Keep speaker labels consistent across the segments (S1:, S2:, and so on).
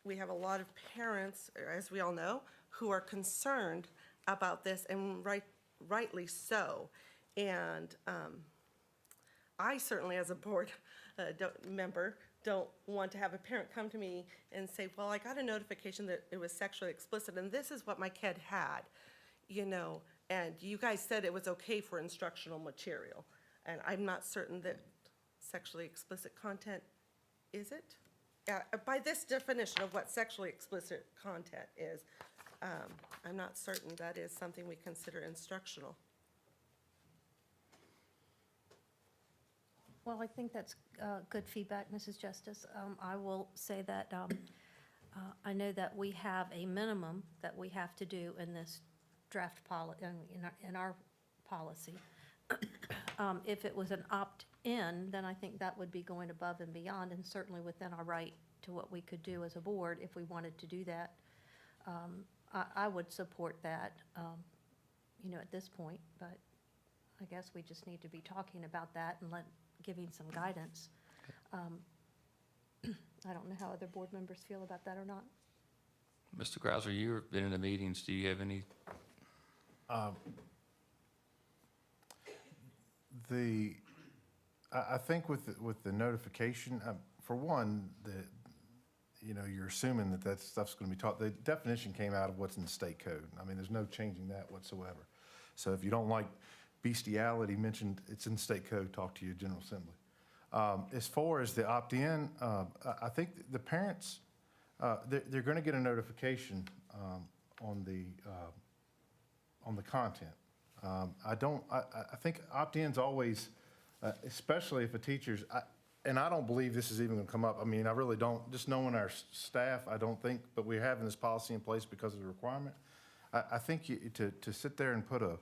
S1: we have a lot of parents, as we all know, who are concerned about this, and rightly so. And I certainly, as a board member, don't want to have a parent come to me and say, well, I got a notification that it was sexually explicit, and this is what my kid had, you know, and you guys said it was okay for instructional material. And I'm not certain that sexually explicit content, is it? By this definition of what sexually explicit content is, I'm not certain that is something we consider instructional.
S2: Well, I think that's good feedback, Mrs. Justice. I will say that I know that we have a minimum that we have to do in this draft policy, in our policy. If it was an opt-in, then I think that would be going above and beyond, and certainly within our right to what we could do as a board if we wanted to do that. I would support that, you know, at this point, but I guess we just need to be talking about that and giving some guidance. I don't know how other board members feel about that or not.
S3: Mr. Grouser, you've been in the meetings. Do you have any?
S4: I think with the notification, for one, you know, you're assuming that stuff's going to be taught. The definition came out of what's in the state code. I mean, there's no changing that whatsoever. So if you don't like bestiality mentioned, it's in the state code, talk to your General Assembly. As far as the opt-in, I think the parents, they're going to get a notification on the content. I think opt-in's always, especially if a teacher's, and I don't believe this is even going to come up. I mean, I really don't. Just knowing our staff, I don't think, but we're having this policy in place because of the requirement. I think to sit there and put a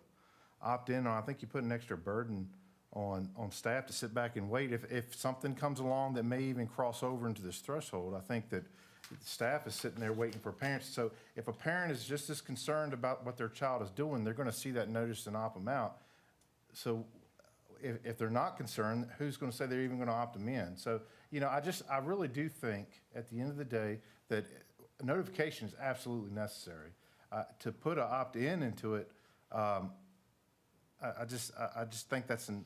S4: opt-in, I think you put an extra burden on staff to sit back and wait. If something comes along that may even cross over into this threshold, I think that staff is sitting there waiting for parents. So if a parent is just as concerned about what their child is doing, they're going to see that notice and opt them out. So if they're not concerned, who's going to say they're even going to opt them in? So, you know, I really do think at the end of the day that a notification is absolutely necessary. To put an opt-in into it, I just think that's an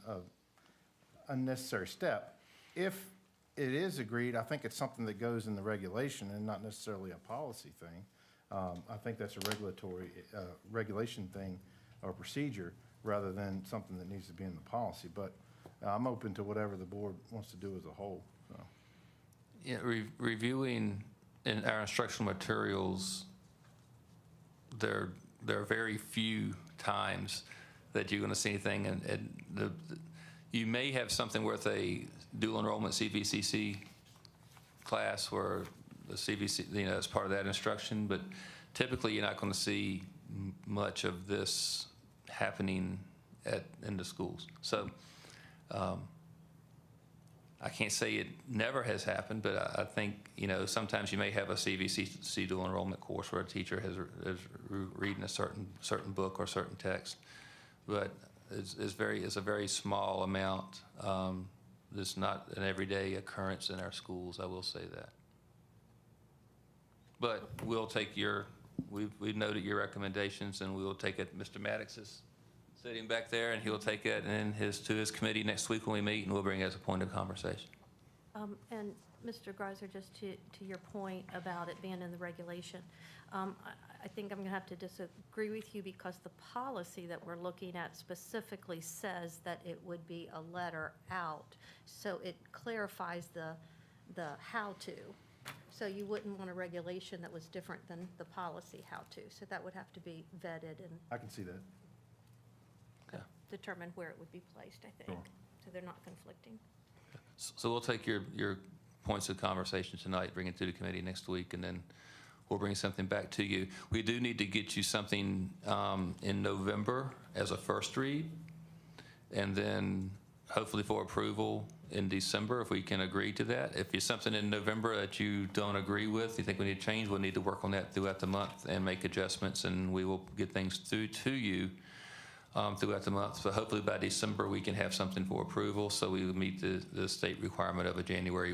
S4: unnecessary step. If it is agreed, I think it's something that goes in the regulation and not necessarily a policy thing. I think that's a regulation thing or procedure rather than something that needs to be in the policy. But I'm open to whatever the board wants to do as a whole. So.
S3: Yeah, reviewing in our instructional materials, there are very few times that you're going to see anything, and you may have something with a dual enrollment CVCC class where the CVC, you know, is part of that instruction, but typically you're not going to see much of this happening in the schools. So I can't say it never has happened, but I think, you know, sometimes you may have a CVCC dual enrollment course where a teacher is reading a certain book or certain text, but it's a very small amount. It's not an everyday occurrence in our schools, I will say that. But we'll take we've noted your recommendations, and we will take it. Mr. Maddox is sitting back there, and he'll take it to his committee next week when we meet, and we'll bring it as a point of conversation.
S2: And Mr. Greiser, just to your point about it being in the regulation, I think I'm going to have to disagree with you because the policy that we're looking at specifically says that it would be a letter out. So it clarifies the how-to. So you wouldn't want a regulation that was different than the policy how-to. So that would have to be vetted and
S4: I can see that.
S3: Yeah.
S2: determine where it would be placed, I think.
S4: Sure.
S2: So they're not conflicting.
S3: So we'll take your points of conversation tonight, bring it to the committee next week, and then we'll bring something back to you. We do need to get you something in November as a first read, and then hopefully for approval in December, if we can agree to that. If it's something in November that you don't agree with, you think we need to change, we'll need to work on that throughout the month and make adjustments, and we will get things through to you throughout the month. So hopefully by December, we can have something for approval, so we would meet the state requirement of a January